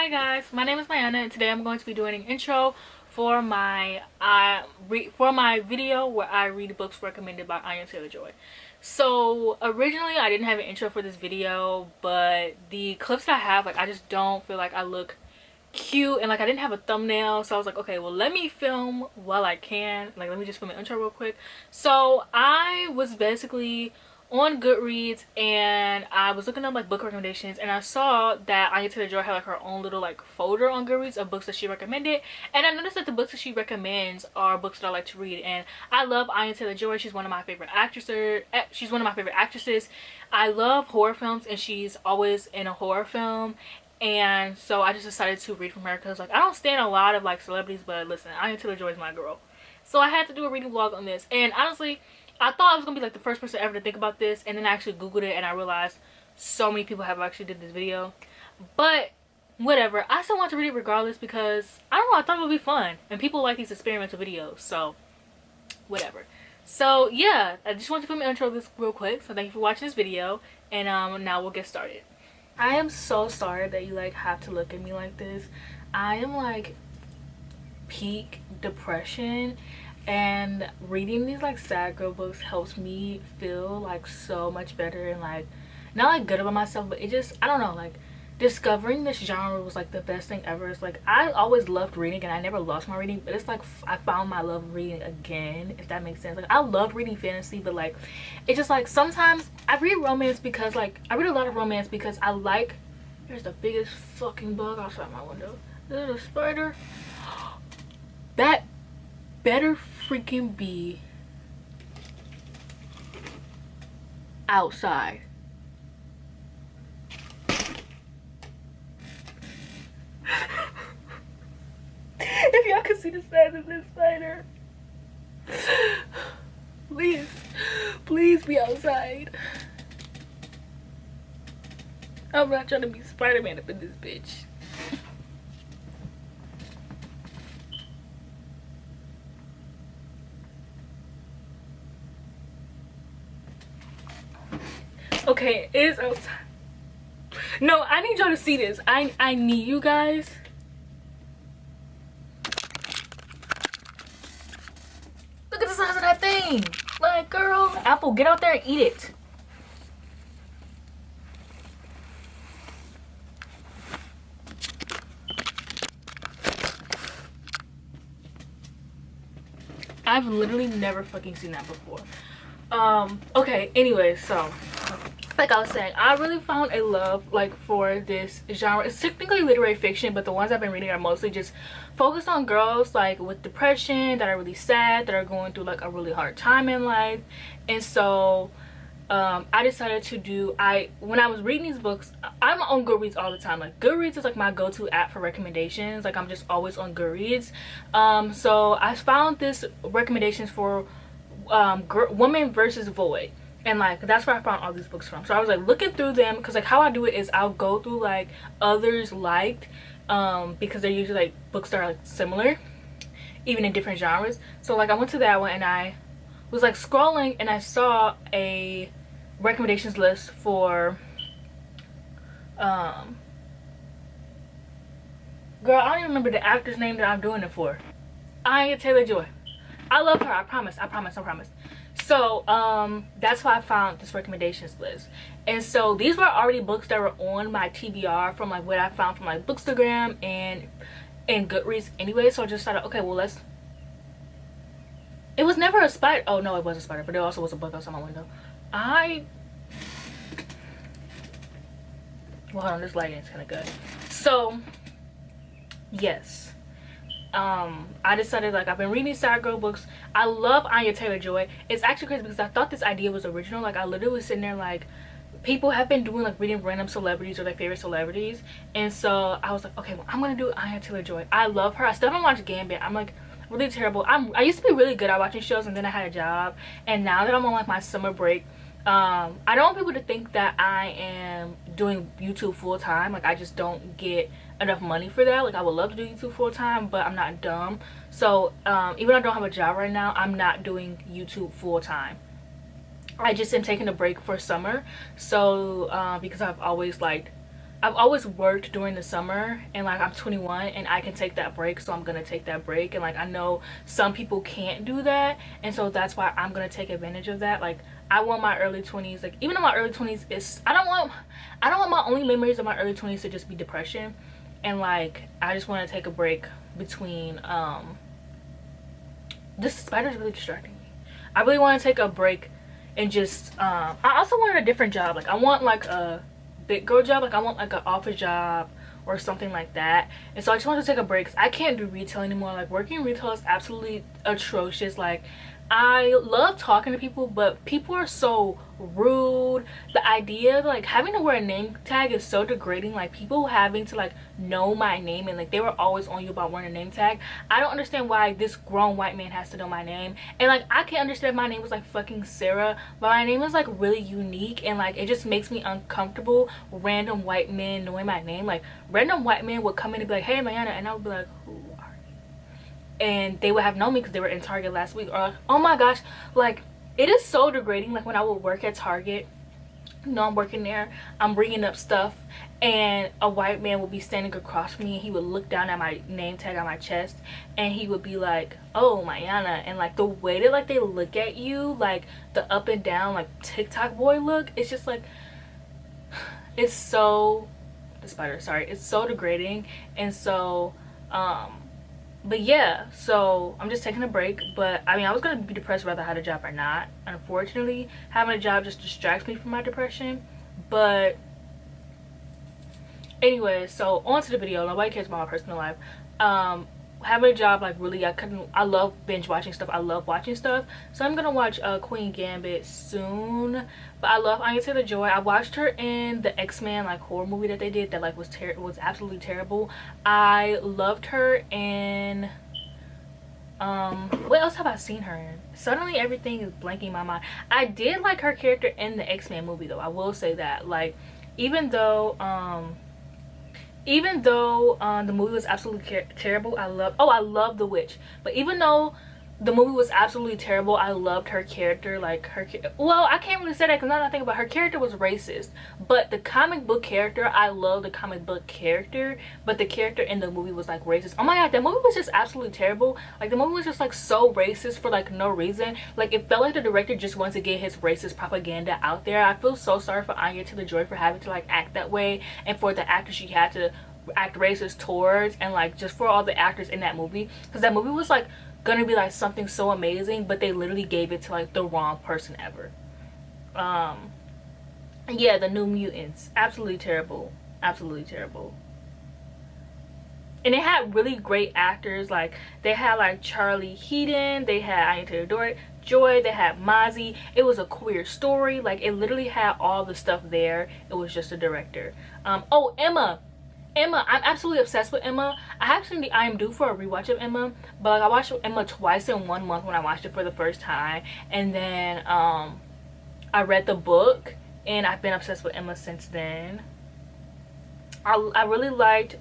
Hi guys, my name is Anya and today I'm going to be doing an intro for my video where I read books recommended by Anya Taylor-Joy. So originally I didn't have an intro for this video, but the clips that I have, like, I just don't feel like I look cute, and like I didn't have a thumbnail, so I was like, okay, well, let me film while I can. Like, let me just film an intro real quick. So I was basically on Goodreads and I was looking up like book recommendations, and I saw that Anya Taylor-Joy had like her own little like folder on Goodreads of books that she recommended, and I noticed that the books that she recommends are books that I like to read. And I love Anya Taylor-Joy. She's one of my favorite actresses. I love horror films, and she's always in a horror film. And so I just decided to read from her because, like, I don't stand a lot of like celebrities, but listen, Anya Taylor-Joy is my girl. So I had to do a reading vlog on this, and honestly I thought I was gonna be like the first person ever to think about this, and then I actually googled it and I realized so many people have actually did this video. But whatever, I still want to read it regardless because I don't know, I thought it would be fun, and people like these experimental videos, so whatever. So yeah, I just want to film an intro of this real quick, so thank you for watching this video, and now we'll get started. I am so sorry that you like have to look at me like this. I am like peak depression, and reading these like sad girl books helps me feel like so much better, and like not like good about myself, but it just, I don't know, like discovering this genre was like the best thing ever. It's like I always loved reading and I never lost my reading, but it's like I found my love of reading again, if that makes sense. Like, I love reading fantasy, but like it's just like sometimes I read romance because like I read a lot of romance because I like, there's the biggest fucking bug outside my window. Is that a spider? That better freaking be outside. If y'all can see the size of this spider, please be outside. I'm not trying to be Spider-Man up in this bitch. Okay, it is outside. No, I need y'all to see this. I need you guys. Look at the size of that thing. Like, girl, Apple, get out there and eat it. I've literally never fucking seen that before. Okay, anyway, so like I was saying, I really found a love like for this genre. It's technically literary fiction, but the ones I've been reading are mostly just focused on girls like with depression, that are really sad, that are going through like a really hard time in life. And so I decided to do, when I was reading these books, I'm on Goodreads all the time. Like, Goodreads is like my go-to app for recommendations. Like, I'm just always on Goodreads. So I found this recommendations for Woman versus Void, and like that's where I found all these books from. So I was like looking through them because like how I do it is I'll go through like others liked, because they're usually like books that are like similar even in different genres. So like I went to that one and I was like scrolling and I saw a recommendations list for girl, I don't even remember the actor's name that I'm doing it for. Anya Taylor-Joy. I love her. I promise. So that's why I found this recommendations list. And so these were already books that were on my TBR from like what I found from like Bookstagram and Goodreads anyway. So I just thought, okay, well, it was never a spider. Oh no, it was a spider, but there also was a bug outside my window. Well, hold on, this lighting is kind of good. So yes, I decided, like, I've been reading these sad girl books. I love Anya Taylor-Joy. It's actually crazy because I thought this idea was original. Like, I literally was sitting there like, people have been doing like reading random celebrities or their favorite celebrities, and so I was like, okay, well, I'm gonna do Anya Taylor-Joy. I love her. I still haven't watched Gambit. I'm like really terrible. I used to be really good at watching shows, and then I had a job, and now that I'm on like my summer break, I don't want people to think that I am doing YouTube full-time. Like, I just don't get enough money for that. Like, I would love to do YouTube full-time, but I'm not dumb. So even though I don't have a job right now, I'm not doing YouTube full-time. I just am taking a break for summer. So because I've always liked I've always worked during the summer, and like I'm 21 and I can take that break, so I'm gonna take that break. And like I know some people can't do that, and so that's why I'm gonna take advantage of that. Like I want my early 20s, like even in my early 20s is I don't want my only memories of my early 20s to just be depression. And like I just want to take a break between this spider's really distracting me. I really want to take a break and just I also wanted a different job. Like I want like a big girl job, like I want like an office job or something like that. And so I just want to take a break, 'cause I can't do retail anymore. Like working in retail is absolutely atrocious. Like I love talking to people, but people are so rude. The idea of like having to wear a name tag is so degrading. Like people having to like know my name, and like they were always on you about wearing a name tag. I don't understand why this grown white man has to know my name. And like I can understand if my name was like fucking Sarah, but my name is like really unique, and like it just makes me uncomfortable random white men knowing my name. Like random white men would come in and be like, hey Mariana, and I would be like, who? And they would have known me because they were in Target last week. Or like, oh my gosh, like it is so degrading. Like when I would work at Target, you know, I'm working there, I'm bringing up stuff, and a white man would be standing across from me, and he would look down at my name tag on my chest, and he would be like, oh Mariana. And like the way that like they look at you, like the up and down like TikTok boy look, it's just like it's so, the spider, sorry, it's so degrading. And so but yeah, so I'm just taking a break. But I mean, I was gonna be depressed whether I had a job or not. Unfortunately, having a job just distracts me from my depression. But anyway, so on to the video. Nobody cares about my personal life. Having a job, like really, I love binge watching stuff. I love watching stuff. So I'm gonna watch Queen Gambit soon. But I love Anya Taylor-Joy. I watched her in the X-Men like horror movie that they did that like was absolutely terrible. I loved her in what else have I seen her in? Suddenly everything is blanking my mind. I did like her character in the X-Men movie though. I will say that. Like even though the movie was absolutely terrible, I love The Witch. But even though the movie was absolutely terrible, I loved her character. Like well, I can't really say that because now that I think about it, her character was racist, but the comic book character, I love the comic book character, but the character in the movie was like racist. Oh my god, that movie was just absolutely terrible. Like the movie was just like so racist for like no reason. Like it felt like the director just wanted to get his racist propaganda out there. I feel so sorry for Anya Taylor-Joy for having to like act that way, and for the actor she had to act racist towards, and like just for all the actors in that movie, because that movie was like gonna be like something so amazing, but they literally gave it to like the wrong person ever. Yeah, the New Mutants, absolutely terrible, absolutely terrible. And they had really great actors. Like they had like Charlie Heaton, they had Anya Taylor-Joy, they had Mozzie. It was a queer story. Like it literally had all the stuff there. It was just a director. Oh, Emma, I'm absolutely obsessed with Emma. I actually I am due for a rewatch of Emma, but like I watched Emma twice in 1 month when I watched it for the first time, and then I read the book, and I've been obsessed with Emma since then. I really liked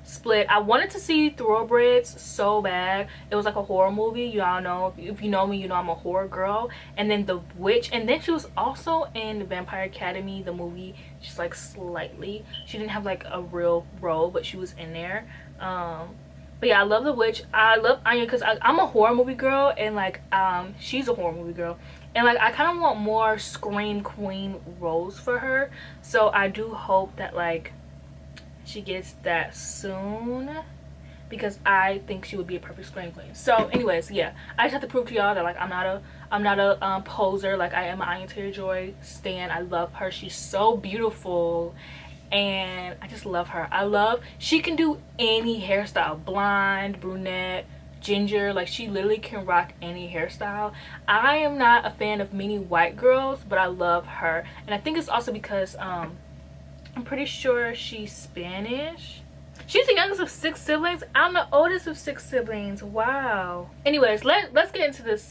Split. I wanted to see Thoroughbreds so bad. It was like a horror movie. You all know, if you know me, you know I'm a horror girl. And then The Witch, and then she was also in Vampire Academy, the movie, just like slightly. She didn't have like a real role, but she was in there. But yeah, I love The Witch. I love Anya because I'm a horror movie girl, and like she's a horror movie girl, and like I kind of want more Scream Queen roles for her. So I do hope that like she gets that soon, because I think she would be a perfect Scream Queen. So anyways, yeah, I just have to prove to y'all that like I'm not a poser. Like I am an Anya Taylor-Joy stan. I love her. She's so beautiful, and I just love her. She can do any hairstyle, blonde, brunette, ginger. Like she literally can rock any hairstyle. I am not a fan of many white girls, but I love her. And I think it's also because I'm pretty sure she's Spanish. She's the youngest of 6 siblings. I'm the oldest of 6 siblings. Wow. Anyways, let's get into this.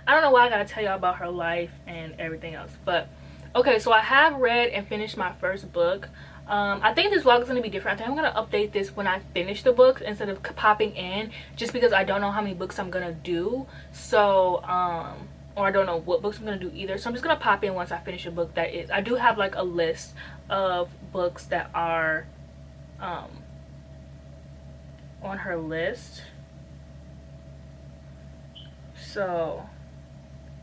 I don't know why I gotta tell y'all about her life and everything else, but okay, so I have read and finished my first book. I think this vlog is going to be different. I think I'm going to update this when I finish the book instead of popping in, just because I don't know how many books I'm going to do. So or I don't know what books I'm going to do either. So I'm just going to pop in once I finish a book. That is, I do have like a list of books that are on her list. So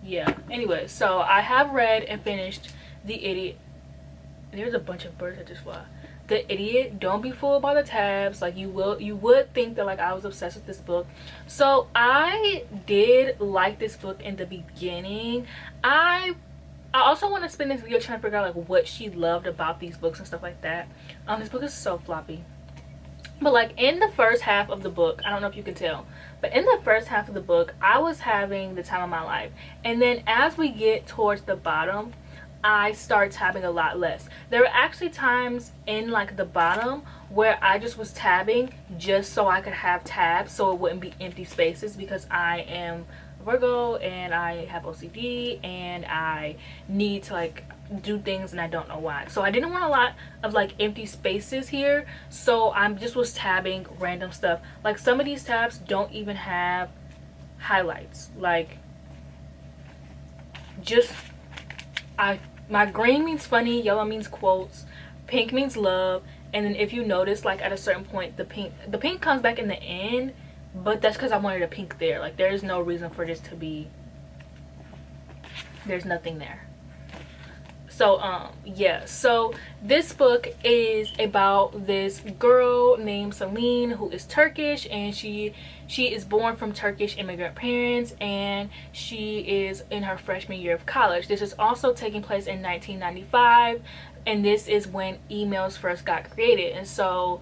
yeah, anyway, so I have read and finished The Idiot. There's a bunch of birds that just fly. The Idiot. Don't be fooled by the tabs. Like, you would think that like I was obsessed with this book. So I did like this book in the beginning. I also want to spend this video trying to figure out like what she loved about these books and stuff like that. This book is so floppy. But like in the first half of the book, I don't know if you can tell, but in the first half of the book, I was having the time of my life. And then as we get towards the bottom, I start tabbing a lot less. There were actually times in like the bottom where I just was tabbing just so I could have tabs, so it wouldn't be empty spaces, because I am Virgo and I have OCD and I need to like do things and I don't know why. So I didn't want a lot of like empty spaces here, so I just was tabbing random stuff. Like some of these tabs don't even have highlights. Like just my green means funny, yellow means quotes, pink means love, and then if you notice, like at a certain point the pink comes back in the end, but that's because I wanted a pink there. Like there's no reason for this to be, there's nothing there. So yeah, so this book is about this girl named Celine who is Turkish, and she is born from Turkish immigrant parents, and she is in her freshman year of college. This is also taking place in 1995, and this is when emails first got created. And so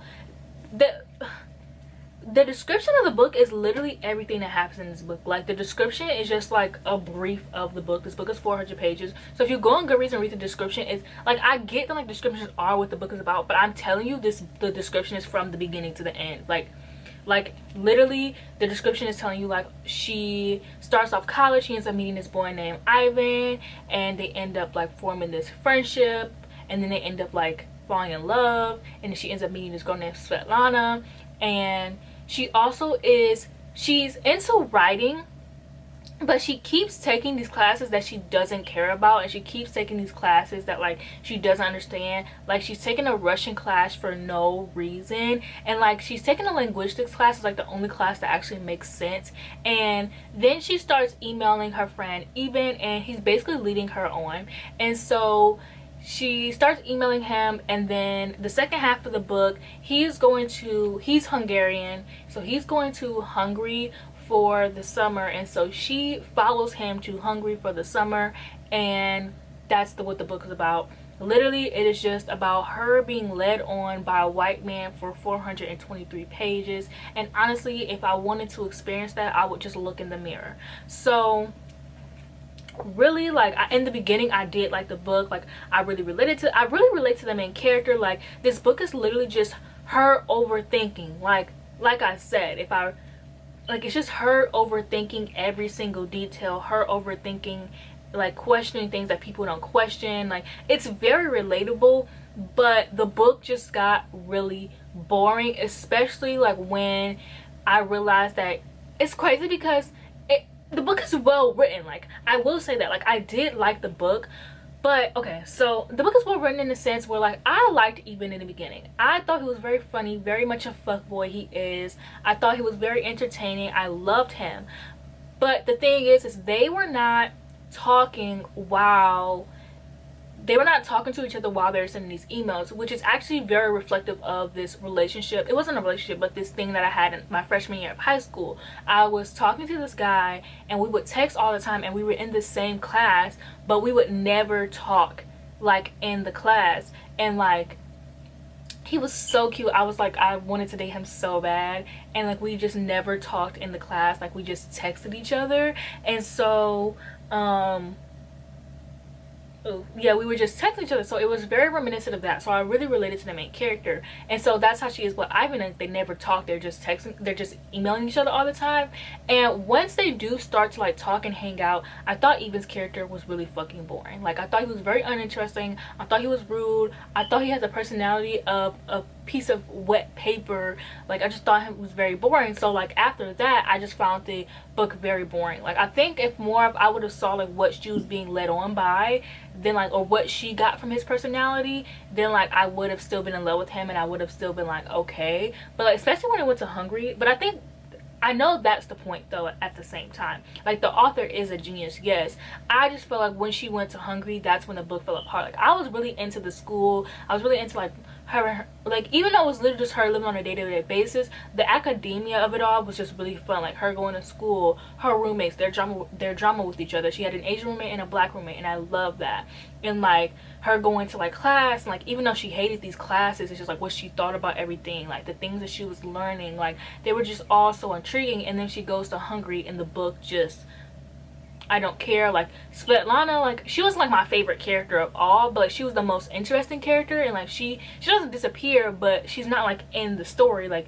the description of the book is literally everything that happens in this book. Like the description is just like a brief of the book. This book is 400 pages, so if you go on Goodreads and read the description, it's like, I get that like descriptions are what the book is about, but I'm telling you, the description is from the beginning to the end. Like literally the description is telling you like she starts off college, she ends up meeting this boy named Ivan, and they end up like forming this friendship, and then they end up like falling in love, and then she ends up meeting this girl named Svetlana. And she also she's into writing, but she keeps taking these classes that she doesn't care about, and she keeps taking these classes that like she doesn't understand. Like she's taking a Russian class for no reason, and like she's taking a linguistics class. It's like the only class that actually makes sense. And then she starts emailing her friend Eben, and he's basically leading her on. And so she starts emailing him, and then the second half of the book, he's Hungarian, so he's going to Hungary for the summer, and so she follows him to Hungary for the summer, and that's what the book is about. Literally, it is just about her being led on by a white man for 423 pages. And honestly, if I wanted to experience that, I would just look in the mirror. So really, like in the beginning I did like the book. Like I really relate to the main character. Like this book is literally just her overthinking. Like I said, it's just her overthinking every single detail, her overthinking, like questioning things that people don't question. Like it's very relatable, but the book just got really boring, especially like when I realized that it's crazy, because the book is well written. Like I will say that, like I did like the book, but okay, so the book is well written in the sense where like I liked Eben in the beginning. I thought he was very funny, very much a fuckboy. He is. I thought he was very entertaining. I loved him. But the thing is they were not talking to each other while they're sending these emails, which is actually very reflective of this relationship. It wasn't a relationship, but this thing that I had in my freshman year of high school. I was talking to this guy, and we would text all the time, and we were in the same class, but we would never talk like in the class. And like he was so cute. I was like, I wanted to date him so bad, and like we just never talked in the class. Like we just texted each other. And so yeah, we were just texting each other, so it was very reminiscent of that. So I really related to the main character, and so that's how she is with Ivan. Like, they never talk, they're just texting, they're just emailing each other all the time. And once they do start to like talk and hang out, I thought Eben's character was really fucking boring. Like I thought he was very uninteresting, I thought he was rude, I thought he had the personality of a piece of wet paper. Like I just thought he was very boring. So like after that, I just found the book very boring. Like I think if more of I would have saw like what she was being led on by, then like, or what she got from his personality, then like I would have still been in love with him and I would have still been like okay. But like, especially when it went to Hungry. But I know that's the point though. At the same time, like, the author is a genius, yes. I just feel like when she went to Hungry, that's when the book fell apart. Like, I was really into the school, I was really into like her, like, even though it was literally just her living on a day-to-day basis, the academia of it all was just really fun. Like, her going to school, her roommates, their drama with each other. She had an Asian roommate and a black roommate, and I love that. And like, her going to like class, and like, even though she hated these classes, it's just like what she thought about everything, like the things that she was learning, like they were just all so intriguing. And then she goes to Hungry, and the book just, I don't care. Like, Svetlana, like, she wasn't like my favorite character of all, but like, she was the most interesting character. And like, she doesn't disappear, but she's not like in the story, like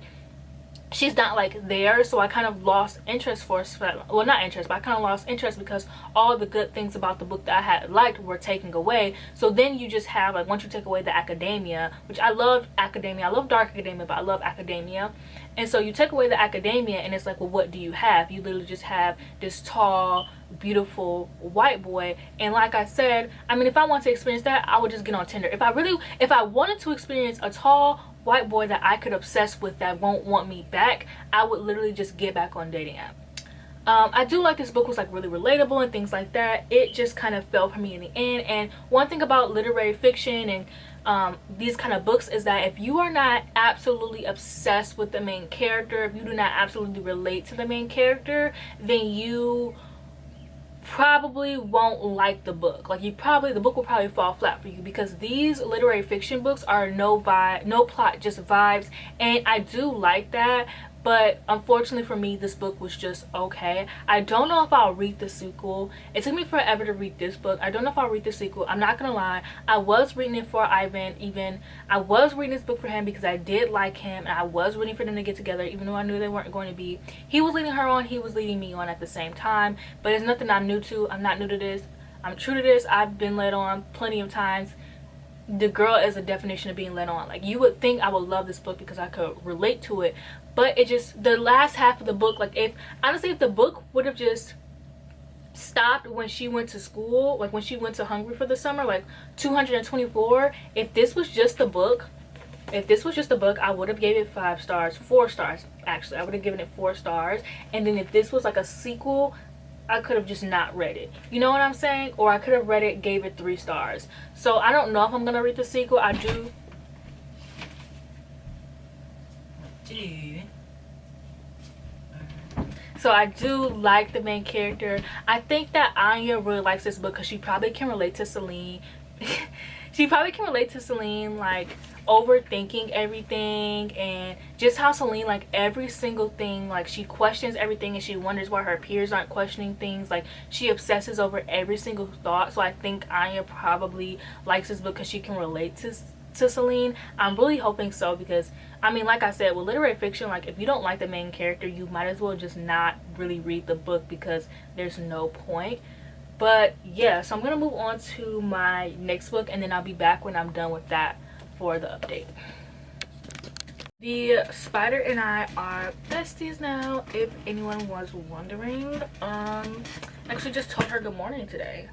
she's not like there. So I kind of lost interest for Svetlana. Well, not interest, but I kind of lost interest because all the good things about the book that I had liked were taken away. So then you just have, like, once you take away the academia, which I love academia, I love dark academia, but I love academia. And so you take away the academia, and it's like, well, what do you have? You literally just have this tall, beautiful white boy. And like I said, I mean, if I want to experience that, I would just get on Tinder. If I wanted to experience a tall white boy that I could obsess with that won't want me back, I would literally just get back on dating app. I do like this book was like really relatable and things like that. It just kind of fell for me in the end. And one thing about literary fiction and these kind of books is that if you are not absolutely obsessed with the main character, if you do not absolutely relate to the main character, then you probably won't like the book. Like, the book will probably fall flat for you, because these literary fiction books are no plot, just vibes. And I do like that, but unfortunately for me, this book was just okay. I don't know if I'll read the sequel. It took me forever to read this book. I don't know if I'll read the sequel. I'm not gonna lie, I was reading it for Ivan. Even I was reading this book for him because I did like him, and I was rooting for them to get together, even though I knew they weren't going to be. He was leading her on, he was leading me on at the same time. But it's nothing I'm new to. I'm not new to this. I'm true to this. I've been led on plenty of times. The girl is a definition of being led on. Like, you would think I would love this book because I could relate to it, but it just, the last half of the book, like, if honestly, if the book would have just stopped when she went to school, like when she went to Hungry for the summer, like 224, if this was just the book, I would have gave it 5 stars, 4 stars actually. I would have given it 4 stars. And then if this was like a sequel, I could have just not read it, you know what I'm saying? Or I could have read it, gave it 3 stars. So I don't know if I'm gonna read the sequel. I do like the main character. I think that Anya really likes this book because she probably can relate to Celine. She probably can relate to Celine, like overthinking everything, and just how Celine, like every single thing, like she questions everything and she wonders why her peers aren't questioning things. Like, she obsesses over every single thought. So I think Anya probably likes this book because she can relate to Celine. I'm really hoping so, because I mean, like I said, with literary fiction, like if you don't like the main character, you might as well just not really read the book because there's no point. But yeah, so I'm gonna move on to my next book, and then I'll be back when I'm done with that for the update. The spider and I are besties now, if anyone was wondering. Actually just told her good morning today,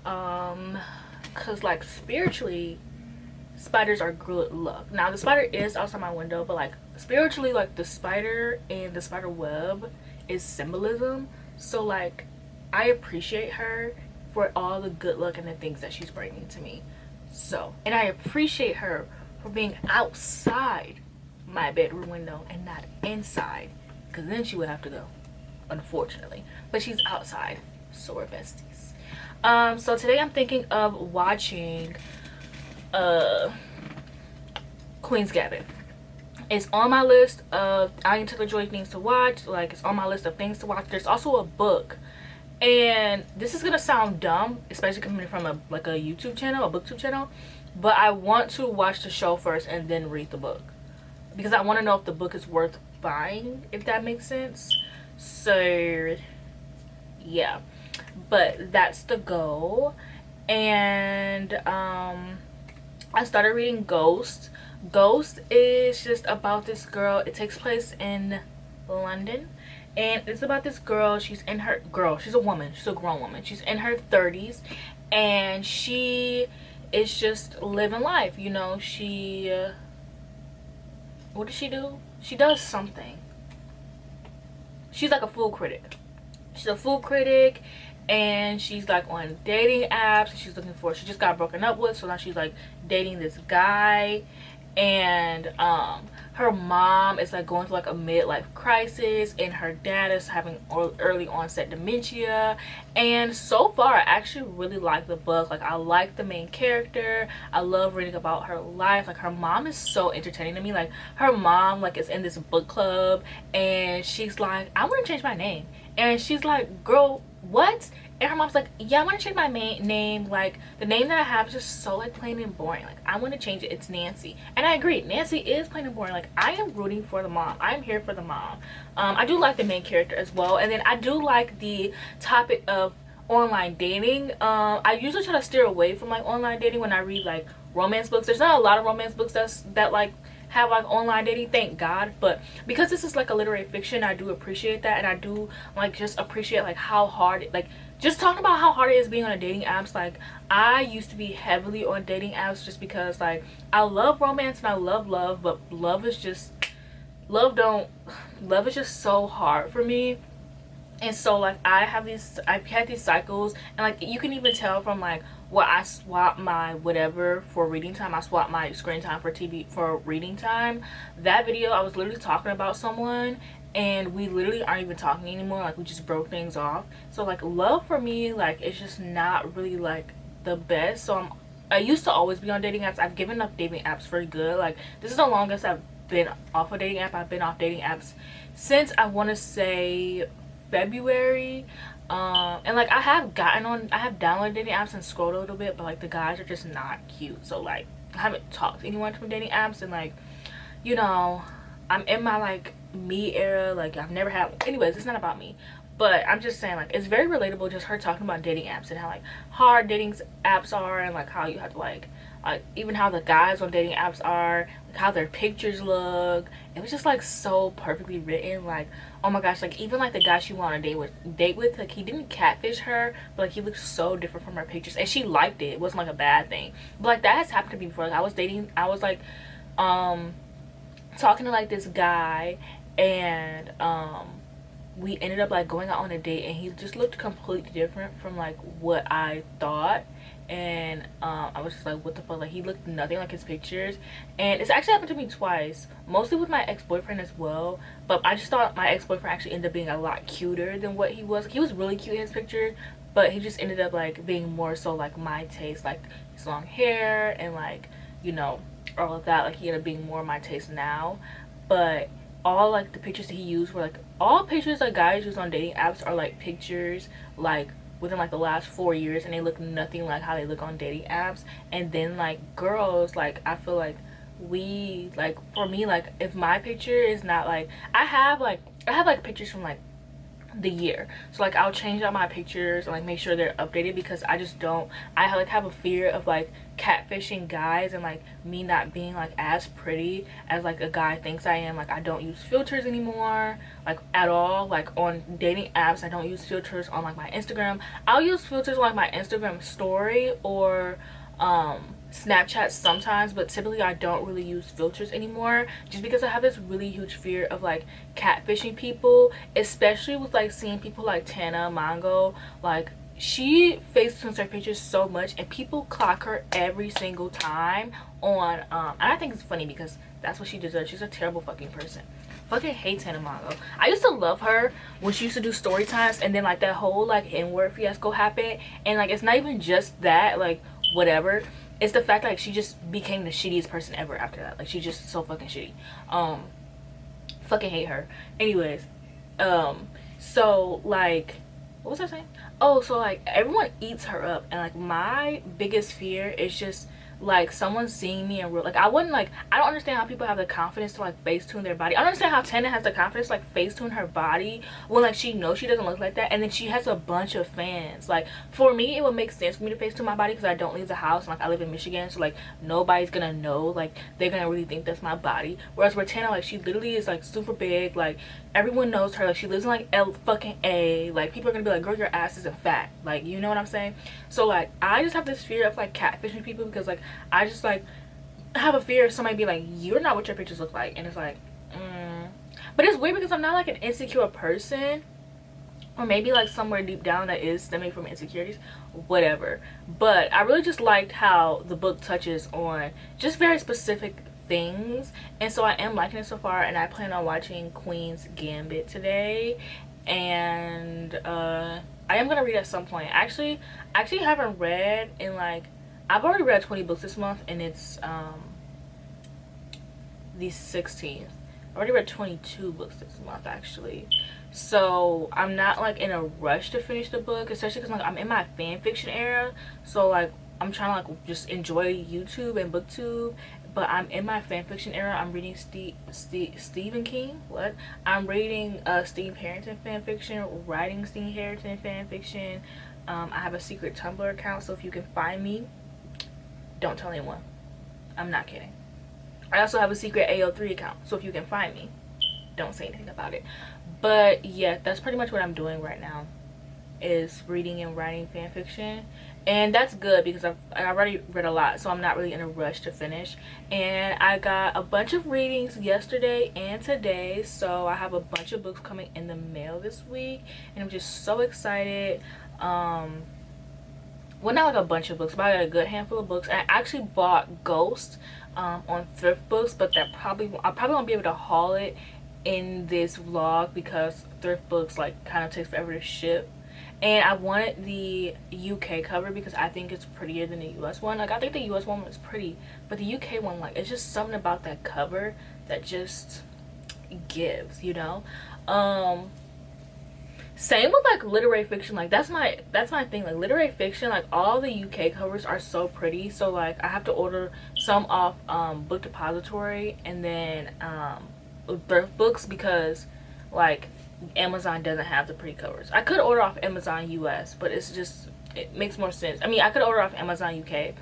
because like spiritually, spiders are good luck. Now the spider is outside my window, but like spiritually, like the spider and the spider web is symbolism. So like, I appreciate her for all the good luck and the things that she's bringing to me. So, and I appreciate her for being outside my bedroom window and not inside, because then she would have to go, unfortunately. But she's outside, so we're besties. So today I'm thinking of watching Queen's Gambit. It's on my list of Anya Taylor-Joy things to watch. Like, it's on my list of things to watch. There's also a book, and this is gonna sound dumb, especially coming from a YouTube channel, a booktube channel, but I want to watch the show first and then read the book, because I want to know if the book is worth buying, if that makes sense. So yeah, but that's the goal. And I started reading Ghost. Ghost is just about this girl. It takes place in London, and it's about this girl. She's a woman, she's a grown woman, she's in her 30s, and she is just living life, you know. She what does she do? She does something. She's like a food critic. She's a food critic, and she's like on dating apps, and she's looking for, she just got broken up with, so now she's like dating this guy. And her mom is like going through like a midlife crisis, and her dad is having early onset dementia. And so far I actually really like the book. Like, I like the main character. I love reading about her life. Like, her mom is so entertaining to me. Like, her mom like is in this book club, and she's like, I want to change my name. And she's like, girl, what? And her mom's like, yeah, I want to change my name. Like, the name that I have is just so like plain and boring. Like, I want to change it. It's Nancy. And I agree, Nancy is plain and boring. Like, I am rooting for the mom. I'm here for the mom. I do like the main character as well. And then I do like the topic of online dating. I usually try to steer away from like online dating when I read like romance books. There's not a lot of romance books that like have like online dating, thank God. But because this is like a literary fiction, I do appreciate that. And I do like just appreciate like how hard it, like, just talking about how hard it is being on a dating apps. Like, I used to be heavily on dating apps just because like I love romance and I love love, but love is just love is just so hard for me. And so like I've had these cycles, and like you can even tell from like what I swap my whatever for reading time. I swap my screen time for TV for reading time. That video, I was literally talking about someone, and we literally aren't even talking anymore. Like, we just broke things off. So like love for me, like, it's just not really like the best. So I used to always be on dating apps. I've given up dating apps for good. Like, this is the longest I've been off a dating app. I've been off dating apps since, I want to say, February. And like I have downloaded dating apps and scrolled a little bit, but like the guys are just not cute. So like I haven't talked to anyone from dating apps, and like, you know, I'm in my like me era. Like, I've never had, anyways, it's not about me, but I'm just saying, like, it's very relatable, just her talking about dating apps and how like hard dating apps are, and like how you have to like even how the guys on dating apps are, like how their pictures look. It was just like so perfectly written. Like, oh my gosh, like even like the guy she went on a date with, like, he didn't catfish her, but like he looked so different from her pictures, and she liked it. It wasn't like a bad thing. But like that has happened to me before. Like, I was like talking to like this guy, and we ended up like going out on a date, and he just looked completely different from like what I thought. And I was just like, what the fuck? Like, he looked nothing like his pictures. And it's actually happened to me twice, mostly with my ex-boyfriend as well. But I just thought my ex-boyfriend actually ended up being a lot cuter than what he was. He was really cute in his picture, but he just ended up like being more so like my taste, like his long hair and like, you know, all of that. Like, he ended up being more my taste now. But all like the pictures that he used were like, all pictures that guys use on dating apps are like pictures like within like the last 4 years, and they look nothing like how they look on dating apps. And then like girls, like I feel like we, like, for me, like if my picture is not like, I have like pictures from like the year, so like I'll change out my pictures and like make sure they're updated, because I just don't, I like have a fear of like catfishing guys and like me not being like as pretty as like a guy thinks I am. Like, I don't use filters anymore, like at all. Like on dating apps, I don't use filters on like my Instagram. I'll use filters on like my Instagram story or Snapchat sometimes, but typically I don't really use filters anymore, just because I have this really huge fear of like catfishing people, especially with like seeing people like Tana Mongo. Like, she facetunes her pictures so much, and people clock her every single time on and I think it's funny because that's what she deserves. She's a terrible fucking person. Fucking hate Tana Mongo. I used to love her when she used to do story times, and then like that whole like N-word fiasco happened, and like it's not even just that, like whatever, it's the fact like she just became the shittiest person ever after that. Like, she's just so fucking shitty. Fucking hate her. Anyways, so like, what was I saying? Oh, so like everyone eats her up, and like my biggest fear is just like someone seeing me in real, like I wouldn't, like I don't understand how people have the confidence to like face tune their body. I don't understand how Tana has the confidence to like face tune her body when like she knows she doesn't look like that, and then she has a bunch of fans. Like for me it would make sense for me to face tune my body because I don't leave the house, and like I live in Michigan, so like nobody's gonna know, like they're gonna really think that's my body. Whereas with Tana, like she literally is like super big, like everyone knows her, like she lives in like L like people are gonna be like, girl, your ass isn't fat, like, you know what I'm saying? So like I just have this fear of like catfishing people because like I just like have a fear of somebody be like, you're not what your pictures look like, and it's like but it's weird because I'm not like an insecure person, or maybe like somewhere deep down that is stemming from insecurities, whatever. But I really just liked how the book touches on just very specific things, and so I am liking it so far, and I plan on watching Queen's Gambit today, and I am gonna read at some point. I actually haven't read in like, I've already read 20 books this month, and it's the 16th. I already read 22 books this month actually, so I'm not like in a rush to finish the book, especially because like I'm in my fan fiction era, so like I'm trying to like just enjoy YouTube and booktube, but I'm in my fan fiction era. I'm reading Stephen King. What? I'm reading Steve Harrington fan fiction, writing Steve Harrington fan fiction. I have a secret Tumblr account, so if you can find me, don't tell anyone. I'm not kidding. I also have a secret AO3 account, so if you can find me, don't say anything about it. But yeah, that's pretty much what I'm doing right now, is reading and writing fan fiction, and that's good because I've already read a lot, so I'm not really in a rush to finish. And I got a bunch of readings yesterday and today, so I have a bunch of books coming in the mail this week, and I'm just so excited. Well, not like a bunch of books, but I got a good handful of books. And I actually bought Ghost on Thrift Books, but I probably won't be able to haul it in this vlog because Thrift Books like kind of takes forever to ship. And I wanted the UK cover because I think it's prettier than the US one. Like I think the US one was pretty, but the UK one, like it's just something about that cover that just gives, you know. Same with like literary fiction, like that's my thing. Like literary fiction, like all the UK covers are so pretty, so like I have to order some off Book Depository and then Thrift Books because like Amazon doesn't have the pretty covers. I could order off Amazon US, but it's just, it makes more sense. I mean, I could order off Amazon UK,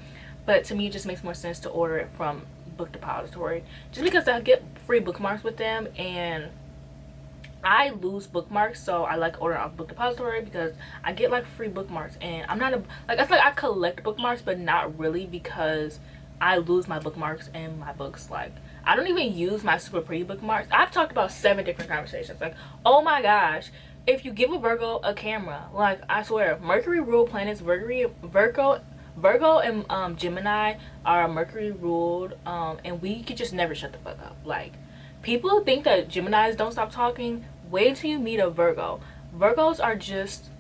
but to me it just makes more sense to order it from Book Depository just because I get free bookmarks with them, and I lose bookmarks, so I like ordering off Book Depository because I get like free bookmarks. And I'm not a, like, I feel like I collect bookmarks, but not really, because I lose my bookmarks in my books. Like I don't even use my super pretty bookmarks. I've talked about 7 different conversations, like, oh my gosh, if you give a Virgo a camera, like I swear Mercury ruled planets, Virgo and Gemini are Mercury ruled, and we could just never shut the fuck up. Like people think that Geminis don't stop talking. Wait till you meet a Virgo. Virgos are just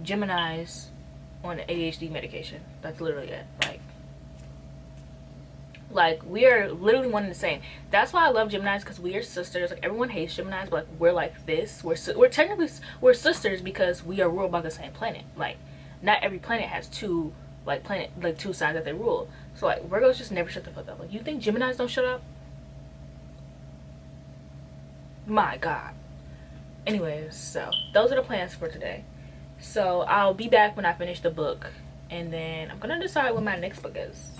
Geminis on ADHD medication. That's literally it. Like we are literally one and the same. That's why I love Geminis, because we are sisters. Like everyone hates Geminis, but like we're like this. We're technically sisters because we are ruled by the same planet. Like not every planet has two two signs that they rule. So like Virgos just never shut the fuck up. Like you think Geminis don't shut up? My god. Anyways, so those are the plans for today. So I'll be back when I finish the book, and then I'm gonna decide what my next book is.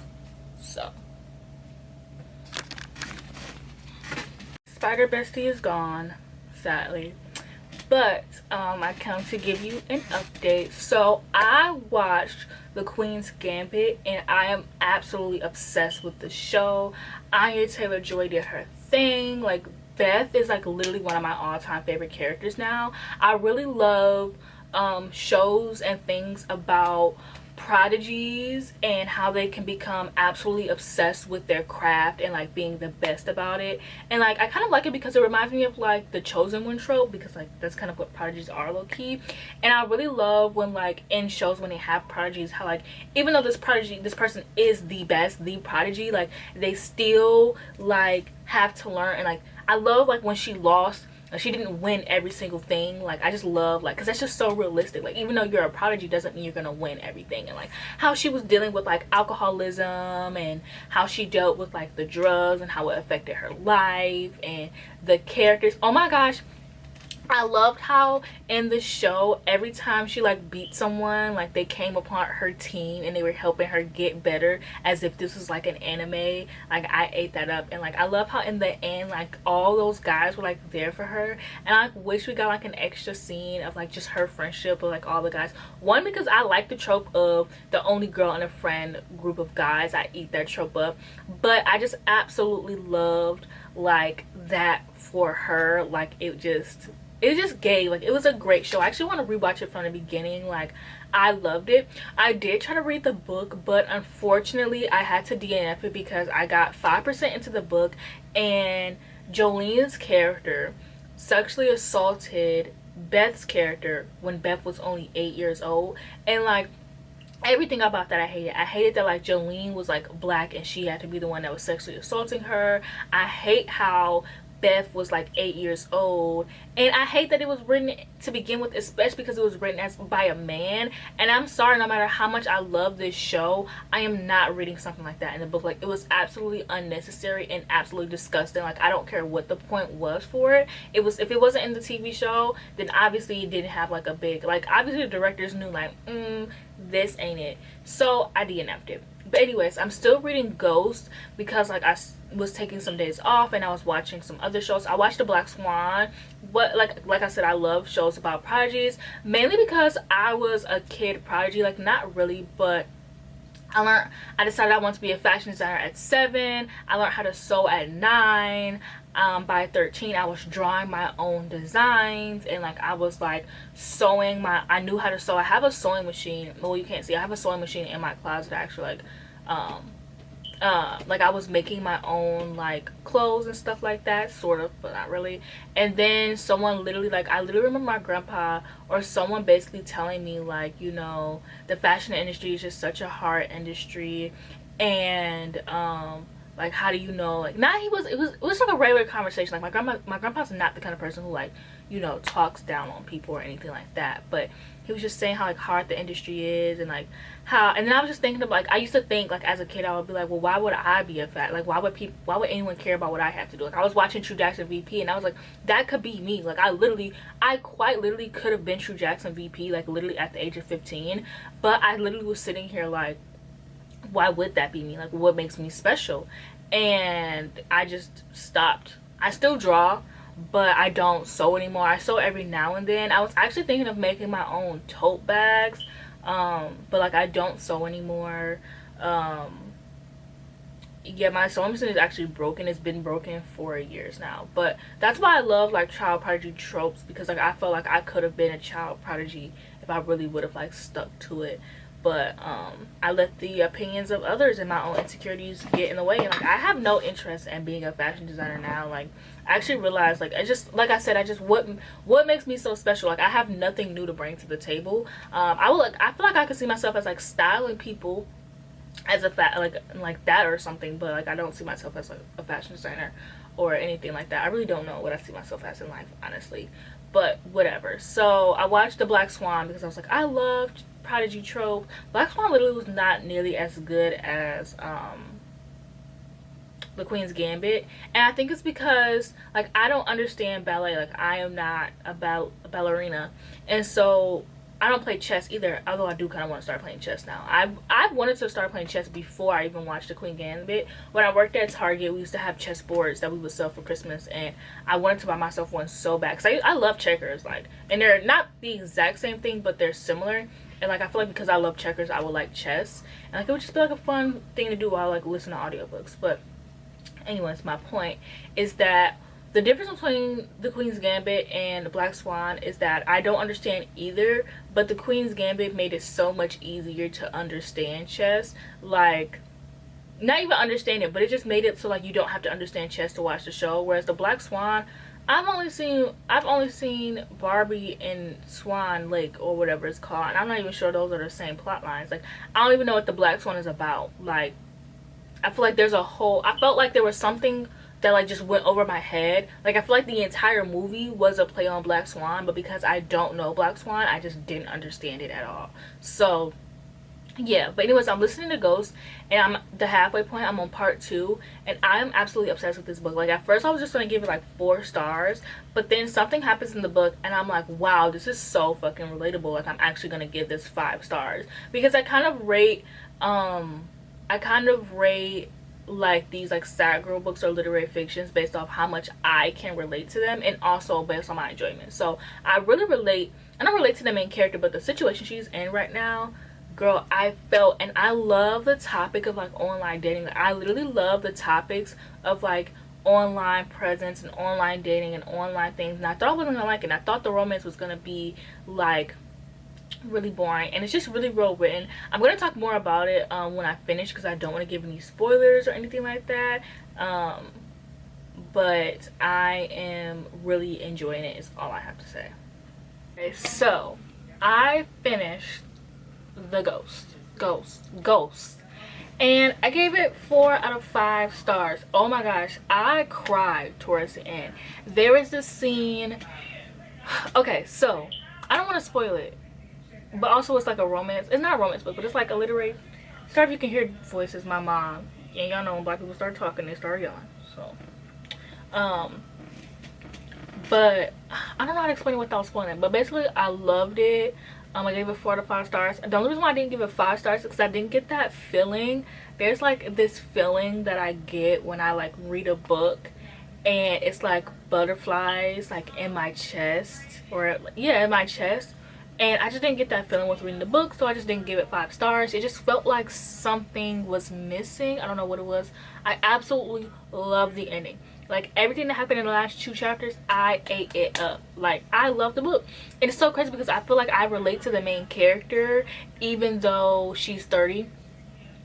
So Spider Bestie is gone, sadly, but I come to give you an update. So I watched The Queen's Gambit, and I am absolutely obsessed with the show. Anya Taylor-Joy did her thing. Like Beth is like literally one of my all-time favorite characters now. I really love shows and things about prodigies and how they can become absolutely obsessed with their craft and like being the best about it. And like I kind of like it because it reminds me of like the chosen one trope, because like that's kind of what prodigies are, low-key. And I really love when like in shows when they have prodigies, how like even though this person is the best, the prodigy, like they still like have to learn. And like I love like when she lost Like, she didn't win every single thing. Like, I just love, like, because that's just so realistic. Like, even though you're a prodigy doesn't mean you're gonna win everything. And like how she was dealing with like alcoholism, and how she dealt with like the drugs and how it affected her life, and the characters. Oh my gosh, I loved how in the show, every time she like beat someone, like they came upon her team and they were helping her get better, as if this was like an anime. Like, I ate that up. And like, I love how in the end, like all those guys were like there for her. And I wish we got like an extra scene of like just her friendship with like all the guys. One, because I like the trope of the only girl and a friend group of guys. I eat that trope up. But I just absolutely loved like that for her. Like, it just gave, like, it was a great show. I actually want to rewatch it from the beginning. Like, I loved it. I did try to read the book, but unfortunately I had to DNF it because I got 5% into the book and Jolene's character sexually assaulted Beth's character when Beth was only 8 years old. And like, everything about that I hated that like Jolene was like black and she had to be the one that was sexually assaulting her. I hate how Beth was like 8 years old, and I hate that it was written to begin with, especially because it was written as by a man. And I'm sorry, no matter how much I love this show, I am not reading something like that in the book. Like, it was absolutely unnecessary and absolutely disgusting. Like, I don't care what the point was for it. It was, if it wasn't in the TV show, then obviously it didn't have like a big, like, obviously the directors knew like, this ain't it. So I DNF'd it. But anyways, I'm still reading Ghost because like I was taking some days off and I was watching some other shows. I watched The Black Swan. What, like I said, I love shows about prodigies, mainly because I was a kid prodigy. Like, not really, but I decided I wanted to be a fashion designer at 7. I learned how to sew at 9. By 13 I was drawing my own designs, and like I was like sewing I knew how to sew. I have a sewing machine. Well, you can't see, I have a sewing machine in my closet actually. Like I was making my own like clothes and stuff like that, sort of, but not really. And then someone literally, like, I literally remember my grandpa or someone basically telling me like, you know, the fashion industry is just such a hard industry, and like, how do you know, like, not, it was like a regular conversation. Like, my grandpa's not the kind of person who, like, you know, talks down on people or anything like that, but he was just saying how like hard the industry is, and like how, and then I was just thinking of like, I used to think like as a kid I would be like, well, why would I be a fat, like why would anyone care about what I have to do? Like, I was watching True Jackson VP and I was like, that could be me. Like, I quite literally could have been True Jackson VP, like literally at the age of 15, but I literally was sitting here like, why would that be me? Like, what makes me special? And I just stopped. I still draw, but I don't sew anymore. I sew every now and then. I was actually thinking of making my own tote bags, but like I don't sew anymore. Yeah, my sewing machine is actually broken. It's been broken for years now, but that's why I love like child prodigy tropes, because like I felt like I could have been a child prodigy if I really would have like stuck to it. But I let the opinions of others and my own insecurities get in the way, and like I have no interest in being a fashion designer now. Like, I actually realized, like, I just, like I said, I just, what makes me so special? Like, I have nothing new to bring to the table. I feel like I could see myself as like styling people as a like that or something, but like I don't see myself as like a fashion designer or anything like that. I really don't know what I see myself as in life, honestly, but whatever. So I watched The Black Swan because I was like, I loved prodigy trope. Black Swan literally was not nearly as good as The Queen's Gambit, and I think it's because like I don't understand ballet. Like, I am not a ballerina, and so I don't play chess either, although I do kind of want to start playing chess now. I've wanted to start playing chess before I even watched The Queen Gambit. When I worked at Target, we used to have chess boards that we would sell for Christmas, and I wanted to buy myself one so bad, because I love checkers, like, and they're not the exact same thing, but they're similar. And like I feel like because I love checkers, I would like chess, and like it would just be like a fun thing to do while I like listen to audiobooks. But anyways, my point is that the difference between The Queen's Gambit and The Black Swan is that I don't understand either, but The Queen's Gambit made it so much easier to understand chess. Like, not even understand it, but it just made it so like you don't have to understand chess to watch the show. Whereas The Black Swan, I've only seen Barbie and Swan Lake or whatever it's called, and I'm not even sure those are the same plot lines. Like, I don't even know what The Black Swan is about. Like, I feel like there's a whole, I felt like there was something that like just went over my head. Like I feel like the entire movie was a play on Black Swan, but because I don't know Black Swan, I just didn't understand it at all. So yeah, but anyways, I'm listening to Ghost, and I'm the halfway point. I'm on part 2, and I'm absolutely obsessed with this book. Like at first I was just gonna give it like 4 stars, but then something happens in the book and I'm like, wow, this is so fucking relatable. Like I'm actually gonna give this 5 stars, because I kind of rate like these like sad girl books or literary fictions based off how much I can relate to them, and also based on my enjoyment. So I really relate. I don't relate to the main character, but the situation she's in right now, girl, I felt. And I love the topic of like online dating. Like, I literally love the topics of like online presence and online dating and online things, and I thought I wasn't gonna like it. I thought the romance was gonna be like really boring, and it's just really well written. I'm gonna talk more about it when I finish, because I don't want to give any spoilers or anything like that, but I am really enjoying it, is all I have to say. Okay, so I finished the Ghost, and I gave it 4 out of 5 stars. Oh my gosh, I cried towards the end. There is this scene. Okay, so I don't want to spoil it, but also it's like a romance. It's not a romance book, but it's like a literary. Sorry if you can hear voices. My mom, and y'all know when black people start talking, they start yelling. So but I don't know how to explain it without spoiling it. But basically I loved it. I gave it 4 out of 5 stars. The only reason why I didn't give it 5 stars is because I didn't get that feeling. There's like this feeling that I get when I like read a book, and it's like butterflies like in my chest, or yeah, in my chest. And I just didn't get that feeling with reading the book, so I just didn't give it 5 stars. It just felt like something was missing. I don't know what it was. I absolutely love the ending. Like everything that happened in the last 2 chapters, I ate it up. Like I love the book. And it's so crazy because I feel like I relate to the main character, even though she's 30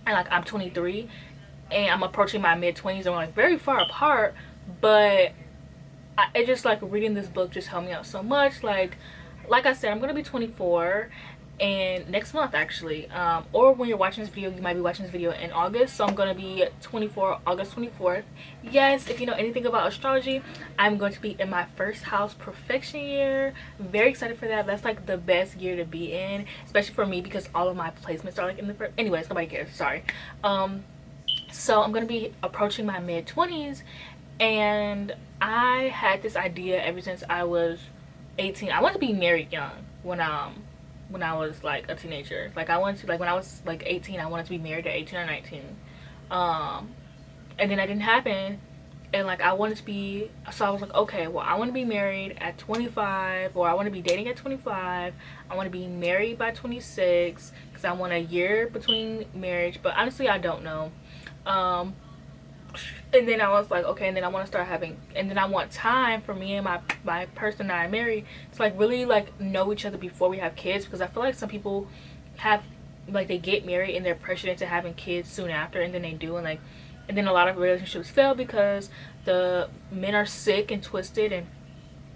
and like I'm 23 and I'm approaching my mid-20s, and we're like very far apart. But it just like reading this book just helped me out so much. Like I said, I'm gonna be 24 and next month actually, or when you're watching this video, you might be watching this video in August, so I'm gonna be 24 August 24th. Yes, if you know anything about astrology, I'm going to be in my first house perfection year. Very excited for that. That's like the best year to be in, especially for me, because all of my placements are like in the first. Anyways, nobody cares, sorry. So I'm gonna be approaching my mid-20s, and I had this idea ever since I was 18. I wanted to be married young when I was like a teenager. Like I wanted to, like when I was like 18, I wanted to be married at 18 or 19. And then that didn't happen, and like I wanted to be, so I was like, okay, well I want to be married at 25, or I want to be dating at 25. I want to be married by 26 because I want a year between marriage, but honestly I don't know. And then I was like, okay, and then I want to start having, and then I want time for me and my person that I marry to like really like know each other before we have kids, because I feel like some people have like they get married and they're pressured into having kids soon after, and then they do, and like, and then a lot of relationships fail because the men are sick and twisted, and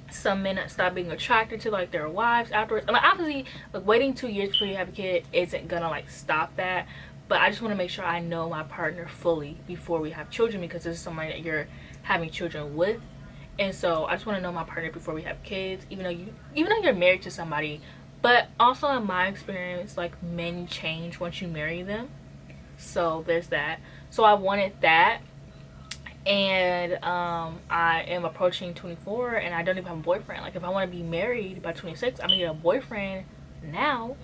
some men stop being attracted to like their wives afterwards. And like obviously like waiting 2 years before you have a kid isn't gonna like stop that, but I just want to make sure I know my partner fully before we have children, because this is somebody that you're having children with. And so I just want to know my partner before we have kids, even though you're married to somebody. But also in my experience, like men change once you marry them, so there's that. So I wanted that, and I am approaching 24 and I don't even have a boyfriend. Like if I want to be married by 26, I'm gonna get a boyfriend now,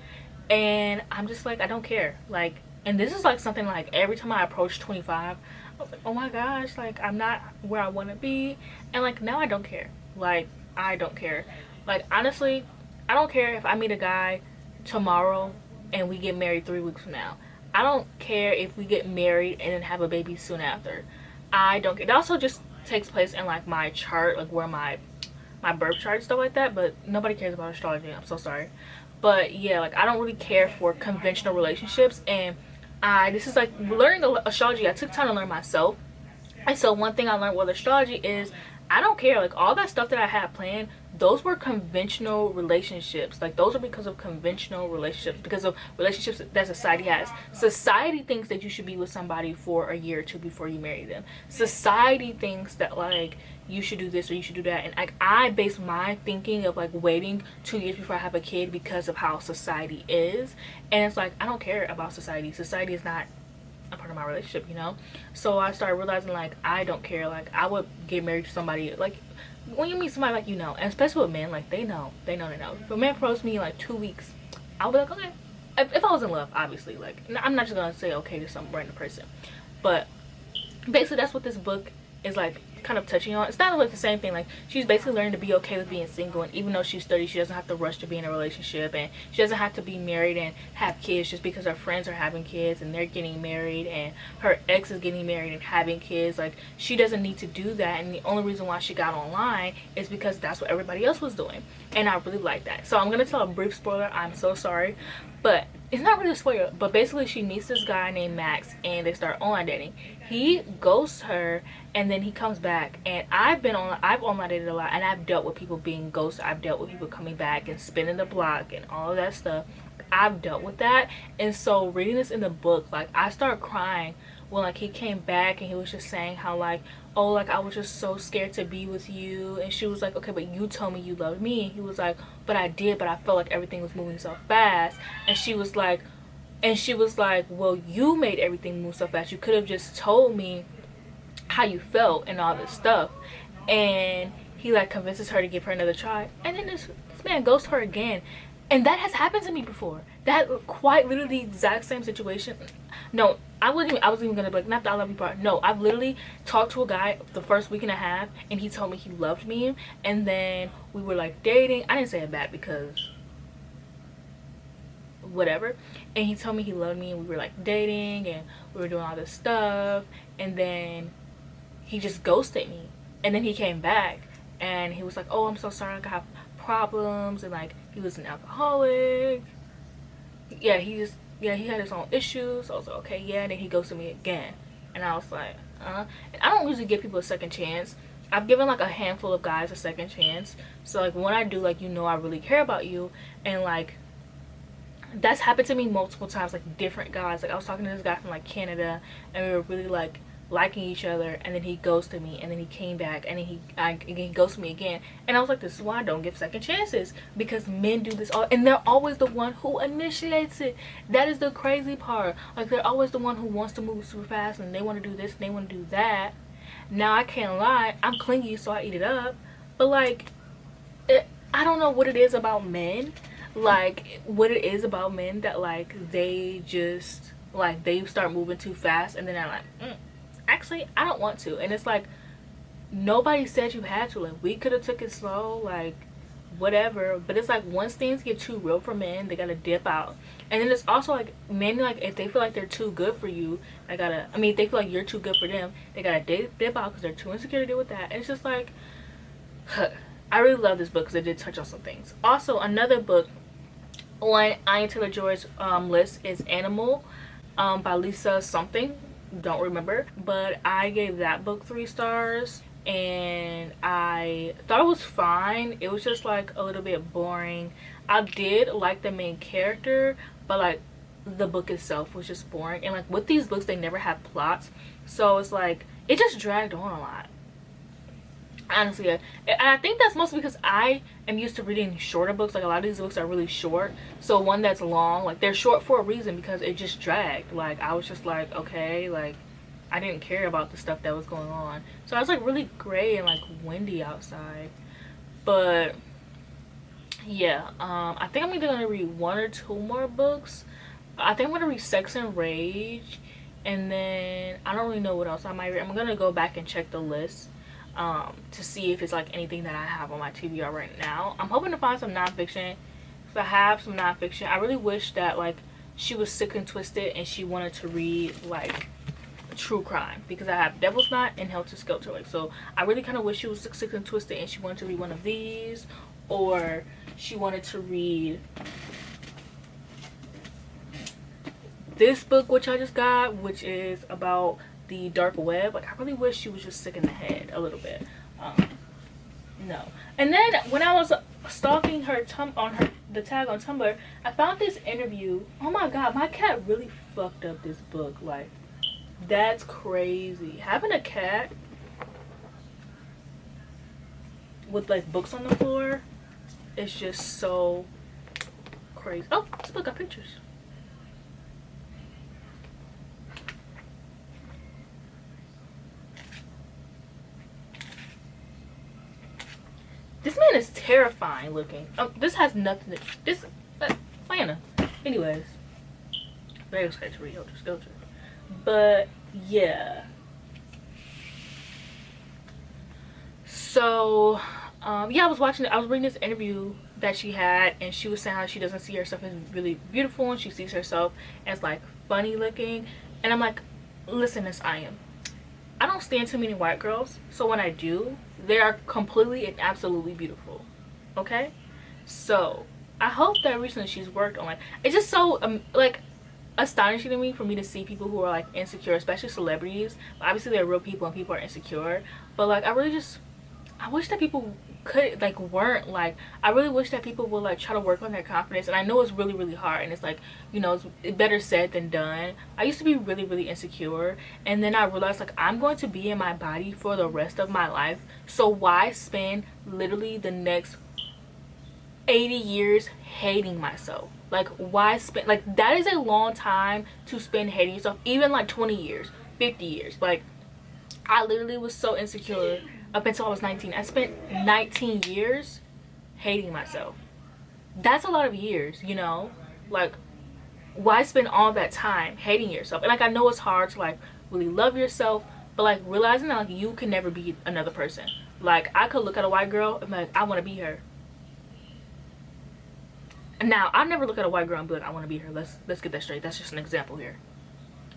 and I'm just like, I don't care. Like, and this is like something like every time I approach 25, I was like, oh my gosh, like I'm not where I want to be, and like now I don't care. Like I don't care. Like honestly, I don't care if I meet a guy tomorrow and we get married 3 weeks from now. I don't care if we get married and then have a baby soon after. I don't care. It also just takes place in like my chart, like where my birth chart and stuff like that, but nobody cares about astrology. I'm so sorry. But yeah, like I don't really care for conventional relationships, and this is like learning astrology. I took time to learn myself, and so one thing I learned with astrology is I don't care. Like, all that stuff that I had planned, those were conventional relationships. Like, those are because of conventional relationships, because of relationships that society has. Society thinks that you should be with somebody for a year or two before you marry them. Society thinks that, like, you should do this or you should do that. And like, I base my thinking of like waiting 2 years before I have a kid because of how society is. And it's like, I don't care about society. Society is not a part of my relationship, you know. So I started realizing, like, I don't care. Like, I would get married to somebody, like, when you meet somebody, like, you know, and especially with men, like, they know. If a man proposed me in like 2 weeks, I'll be like, okay. If I was in love, obviously, like, I'm not just gonna say okay to some random person. But basically that's what this book is like kind of touching on. It's not like the same thing. Like, she's basically learning to be okay with being single, and even though she's 30, she doesn't have to rush to be in a relationship, and she doesn't have to be married and have kids just because her friends are having kids and they're getting married and her ex is getting married and having kids. Like, she doesn't need to do that, and the only reason why she got online is because that's what everybody else was doing. And I really like that. So I'm gonna tell a brief spoiler. I'm so sorry, but it's not really a spoiler. But basically she meets this guy named Max and they start online dating. He ghosts her and then he comes back, and I've online dated a lot, and I've dealt with people being ghosted. I've dealt with people coming back and spinning the block and all of that stuff. I've dealt with that. And so reading this in the book, like, I started crying when like he came back and he was just saying how like, oh, like, I was just so scared to be with you. And she was like, okay, but you told me you loved me. And he was like, but I did, but I felt like everything was moving so fast. And she was like, well, you made everything move so fast. You could have just told me how you felt and all this stuff. And he like convinces her to give her another try, and then this man ghosts her again. And that has happened to me before. That quite literally the exact same situation. No, I wasn't even gonna be like, not the I love you part. No, I've literally talked to a guy the first week and a half, and he told me he loved me, and then we were like dating. I didn't say it back because whatever. And he told me he loved me, and we were like dating and we were doing all this stuff, and then he just ghosted me. And then he came back and he was like, oh, I'm so sorry, like, I have problems, and like, he was an alcoholic. Yeah, he had his own issues. So I was like, okay, yeah. And then he ghosted me again, and I was like, and I don't usually give people a second chance. I've given like a handful of guys a second chance. So like, when I do, like, you know, I really care about you. And like, that's happened to me multiple times, like different guys. Like, I was talking to this guy from like Canada, and we were really like liking each other, and then he ghosted me, and then he came back, and then he ghosted me again. And I was like, this is why I don't give second chances, because men do this all, and they're always the one who initiates it. That is the crazy part. Like, they're always the one who wants to move super fast, and they want to do this and they want to do that. Now, I can't lie, I'm clingy, so I eat it up. But like, I don't know what it is about men, like what it is about men that like they just like they start moving too fast, and then they're like, actually I don't want to. And it's like, nobody said you had to. Like, we could have took it slow, like whatever. But it's like, once things get too real for men, they gotta dip out. And then it's also like, men, like, if they feel like they're too good for you, if they feel like you're too good for them, they gotta dip out because they're too insecure to deal with that. And it's just like, I really love this book because it did touch on some things. Also, another book on Anya Taylor-Joy's list is Animal by Lisa something, don't remember, but I gave that book 3 stars, and I thought it was fine. It was just like a little bit boring. I did like the main character, but like the book itself was just boring. And like, with these books, they never have plots, so it's like, it just dragged on a lot, honestly. And I think that's mostly because I am used to reading shorter books. Like, a lot of these books are really short, so one that's long, like, they're short for a reason, because it just dragged. Like, I was just like, okay, like, I didn't care about the stuff that was going on. So I was like really gray and like windy outside. But yeah, I think I'm either gonna read 1 or 2 more books. I think I'm gonna read Sex and Rage, and then I don't really know what else I might read. I'm gonna go back and check the list to see if it's like anything that I have on my TBR right now. I'm hoping to find some nonfiction. If I have some nonfiction, I really wish that like she was sick and twisted and she wanted to read like true crime, because I have Devil's Knot and Helter Skelter. Like, so I really kind of wish she was sick and twisted and she wanted to read one of these, or she wanted to read this book which I just got, which is about the dark web. Like, I really wish she was just sick in the head a little bit. no. And then when I was stalking her the tag on Tumblr, I found this interview. Oh my god, my cat really fucked up this book. Like, that's crazy. Having a cat with like books on the floor is just so crazy. Oh, this book got pictures. This man is terrifying looking. This has nothing to this Lana. Anyways, very excited to read Helter Skelter. But yeah. So yeah, I was reading this interview that she had, and she was saying how she doesn't see herself as really beautiful, and she sees herself as like funny looking. And I'm like, listen, Miss I don't stand too many white girls, so when I do, they are completely and absolutely beautiful. Okay, so I hope that recently she's worked on, like, it's just so like astonishing to me for me to see people who are like insecure, especially celebrities. Obviously they're real people and people are insecure, but like I wish that people could like weren't like, I really wish that people would like try to work on their confidence. And I know it's really hard, and it's like, you know, it's better said than done. I used to be really insecure, and then I realized like I'm going to be in my body for the rest of my life, so why spend literally the next 80 years hating myself? Like, why spend, like, that is a long time to spend hating yourself. Even like 20 years, 50 years. Like, I literally was so insecure up until I was 19. I spent 19 years hating myself. That's a lot of years, you know? Like, why spend all that time hating yourself? And like, I know it's hard to like really love yourself, but like realizing that like you can never be another person. Like, I could look at a white girl and be like, I want to be her. And now I never look at a white girl and be like, I want to be her. Let's get that straight. That's just an example here.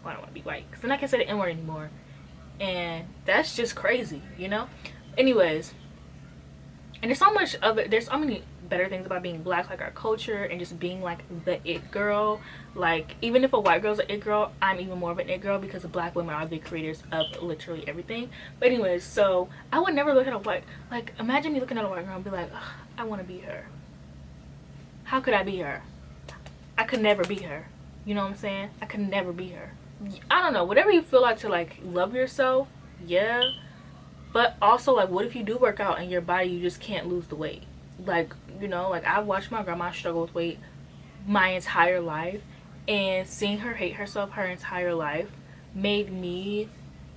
Well, I don't want to be white, because then I can't say the N-word anymore. And that's just crazy, you know? Anyways, and there's so many better things about being black, like our culture and just being like the it girl. Like, even if a white girl's an it girl, I'm even more of an it girl, because black women are the creators of literally everything. But anyways, so I would never look at a white, like, imagine me looking at a white girl and be like, I want to be her. How could I be her? I could never be her. You know what I'm saying? I could never be her. I don't know, whatever you feel like to like love yourself, yeah, but also like, what if you do work out and your body, you just can't lose the weight? Like, you know, like I watched my grandma struggle with weight my entire life, and seeing her hate herself her entire life made me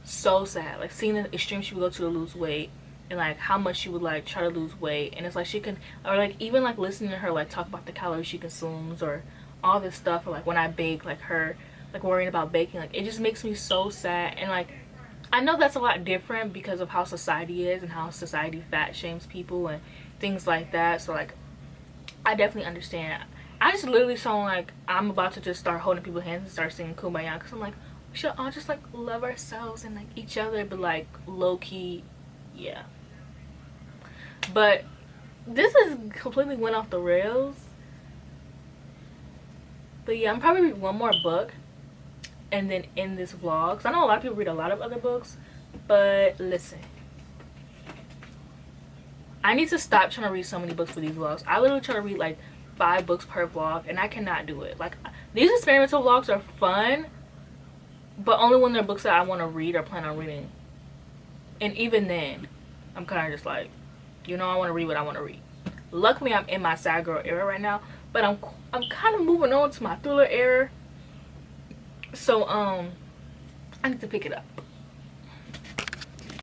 so sad. Like, seeing the extreme she would go to lose weight, and like how much she would like try to lose weight, and it's like she can, or like even like listening to her like talk about the calories she consumes or all this stuff, or like when I bake, like her like worrying about baking, like it just makes me so sad. And like, I know that's a lot different because of how society is and how society fat shames people and things like that, so like I definitely understand. I just literally sound like I'm about to just start holding people's hands and start singing Kumbaya, because I'm like, we should all just like love ourselves and like each other, but like low-key, yeah. But this is completely went off the rails. But yeah, I'm probably read one more book and then end this vlog. So I know a lot of people read a lot of other books, but listen, I need to stop trying to read so many books for these vlogs. I literally try to read like 5 books per vlog, and I cannot do it. Like, these experimental vlogs are fun, but only when they're books that I want to read or plan on reading. And even then, I'm kind of just like, you know, I want to read what I want to read. Luckily, I'm in my sad girl era right now, but I'm kind of moving on to my thriller era. So I need to pick it up.